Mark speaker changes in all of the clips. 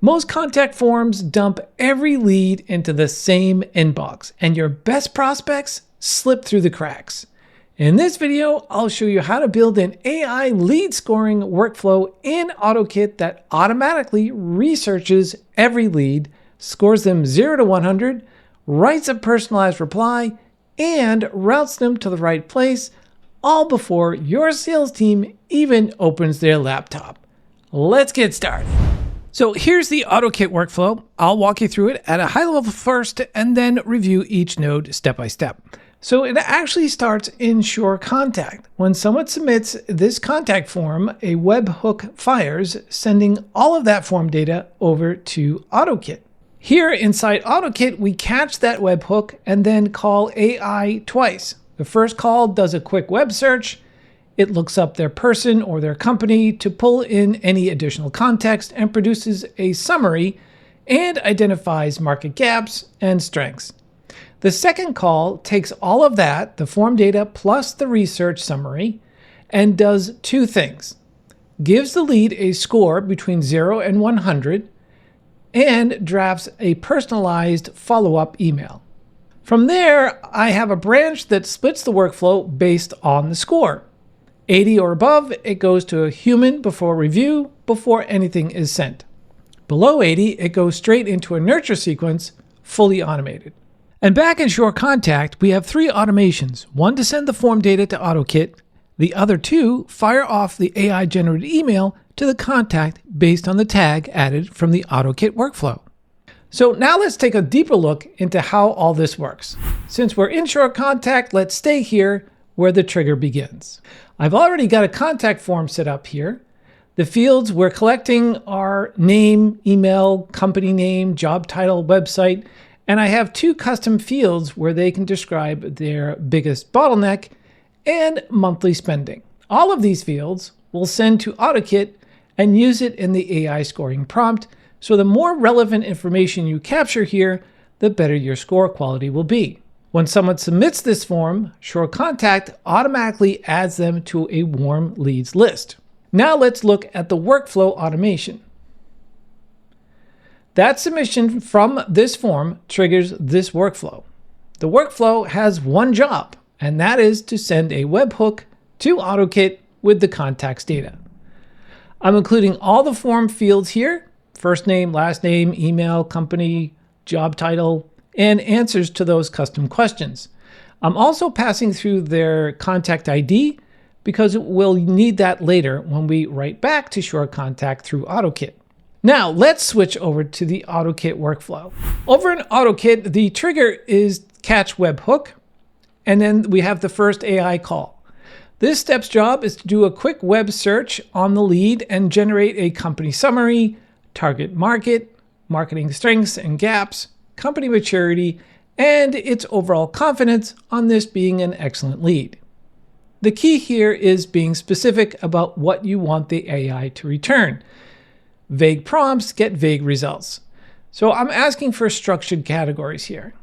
Speaker 1: Most contact forms dump every lead into the same inbox, and your best prospects slip through the cracks. In this video, I'll show you how to build an AI lead scoring workflow in OttoKit that automatically researches every lead, scores them 0 to 100, writes a personalized reply, and routes them to the right place, all before your sales team even opens their laptop. Let's get started. So here's the OttoKit workflow. I'll walk you through it at a high level first and then review each node step by step. So it actually starts in SureContact. When someone submits this contact form, a webhook fires, sending all of that form data over to OttoKit. Here inside OttoKit, we catch that webhook and then call AI twice. The first call does a quick web search. It looks up their person or their company to pull in any additional context and produces a summary and identifies market gaps and strengths. The second call takes all of that, the form data plus the research summary, and does two things. Gives the lead a score between 0 and 100 and drafts a personalized follow-up email. From there, I have a branch that splits the workflow based on the score. 80 or above, it goes to a human before review, before anything is sent. Below 80, it goes straight into a nurture sequence, fully automated. And back in SureContact, we have 3 automations. One to send the form data to OttoKit. The other 2 fire off the AI-generated email to the contact based on the tag added from the OttoKit workflow. So now let's take a deeper look into how all this works. Since we're in SureContact, let's stay here where the trigger begins. I've already got a contact form set up here. The fields we're collecting are name, email, company name, job title, website, and I have 2 custom fields where they can describe their biggest bottleneck and monthly spending. All of these fields will send to OttoKit and use it in the AI scoring prompt. So the more relevant information you capture here, the better your score quality will be. When someone submits this form, SureContact automatically adds them to a warm leads list. Now let's look at the workflow automation. That submission from this form triggers this workflow. The workflow has one job, and that is to send a webhook to OttoKit with the contact's data. I'm including all the form fields here: first name, last name, email, company, job title, and answers to those custom questions. I'm also passing through their contact ID because we'll need that later when we write back to SureContact through OttoKit. Now let's switch over to the OttoKit workflow. Over in OttoKit, the trigger is catch webhook, and then we have the first AI call. This step's job is to do a quick web search on the lead and generate a company summary, target market, marketing strengths and gaps, company maturity, and its overall confidence on this being an excellent lead. The key here is being specific about what you want the AI to return. Vague prompts get vague results. So I'm asking for structured categories here.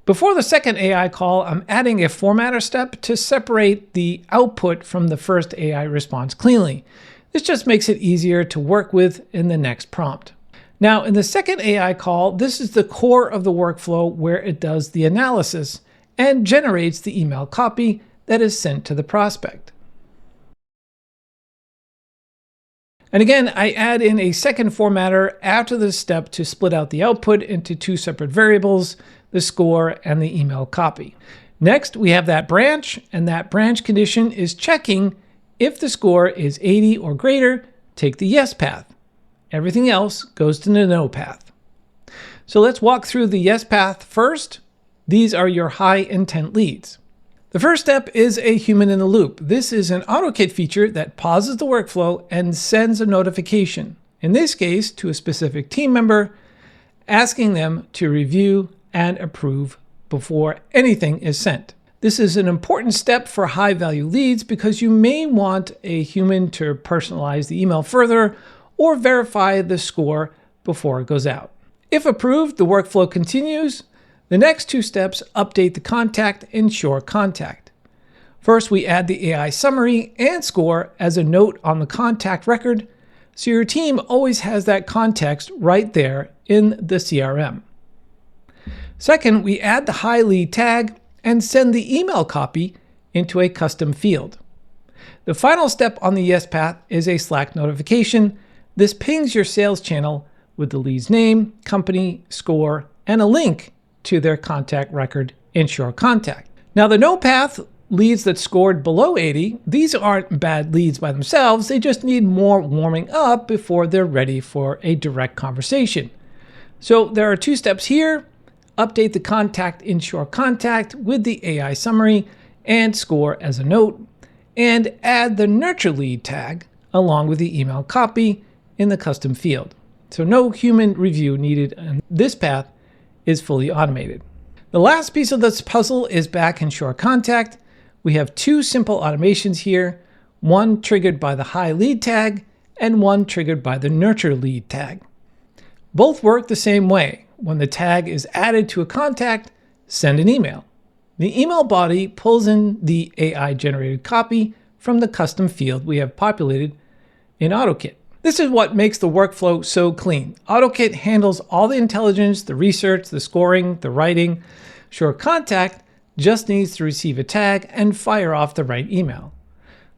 Speaker 1: Before the second AI call, I'm adding a formatter step to separate the output from the first AI response cleanly. This just makes it easier to work with in the next prompt. Now, in the second AI call, this is the core of the workflow where it does the analysis and generates the email copy that is sent to the prospect. And again, I add in a second formatter after this step to split out the output into 2 separate variables, the score and the email copy. Next, we have that branch, and that branch condition is checking if the score is 80 or greater, take the yes path. Everything else goes to the no path. So let's walk through the yes path first. These are your high intent leads. The first step is a human in the loop. This is an OttoKit feature that pauses the workflow and sends a notification, in this case to a specific team member, asking them to review and approve before anything is sent. This is an important step for high value leads because you may want a human to personalize the email further or verify the score before it goes out. If approved, the workflow continues. The next 2 steps update the contact in SureContact. First, we add the AI summary and score as a note on the contact record. so your team always has that context right there in the CRM. Second, we add the hi lead tag and send the email copy into a custom field. The final step on the yes path is a Slack notification. This pings your sales channel with the lead's name, company, score, and a link to their contact record in SureContact. Now the no path leads that scored below 80, these aren't bad leads by themselves, they just need more warming up before they're ready for a direct conversation. So there are 2 steps here. Update the contact in SureContact with the AI summary and score as a note, and add the nurture lead tag along with the email copy in the custom field. So no human review needed, and this path is fully automated. The last piece of this puzzle is back in SureContact. We have 2 simple automations here, one triggered by the hi lead tag and one triggered by the nurture lead tag. Both work the same way. When the tag is added to a contact, send an email. The email body pulls in the AI generated copy from the custom field we have populated in OttoKit. This is what makes the workflow so clean. OttoKit handles all the intelligence, the research, the scoring, the writing. SureContact just needs to receive a tag and fire off the right email.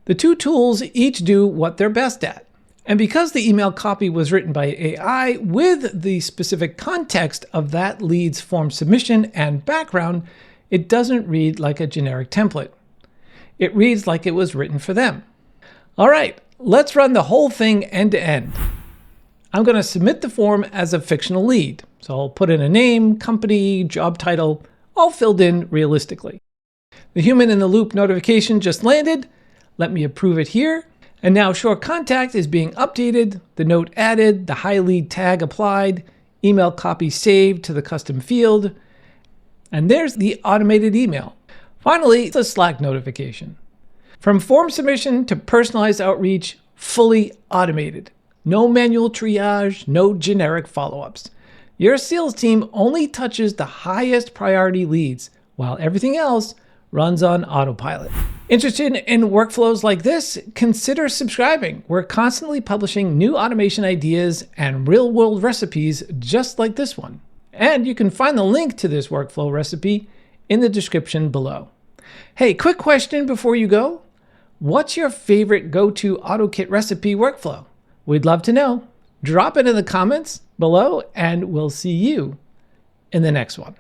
Speaker 1: The 2 tools each do what they're best at. And because the email copy was written by AI with the specific context of that lead's form submission and background, it doesn't read like a generic template. It reads like it was written for them. All right, let's run the whole thing end to end. I'm going to submit the form as a fictional lead. So I'll put in a name, company, job title, all filled in realistically. The human in the loop notification just landed. Let me approve it here. And now SureContact is being updated, the note added, the hi lead tag applied, email copy saved to the custom field, and there's the automated email. Finally, the Slack notification. From form submission to personalized outreach, fully automated. No manual triage, no generic follow-ups. Your sales team only touches the highest priority leads, while everything else runs on autopilot. Interested in workflows like this? Consider subscribing. We're constantly publishing new automation ideas and real-world recipes just like this one. And you can find the link to this workflow recipe in the description below. Hey, quick question before you go. What's your favorite go-to AutoKit recipe workflow? We'd love to know. Drop it in the comments below, and we'll see you in the next one.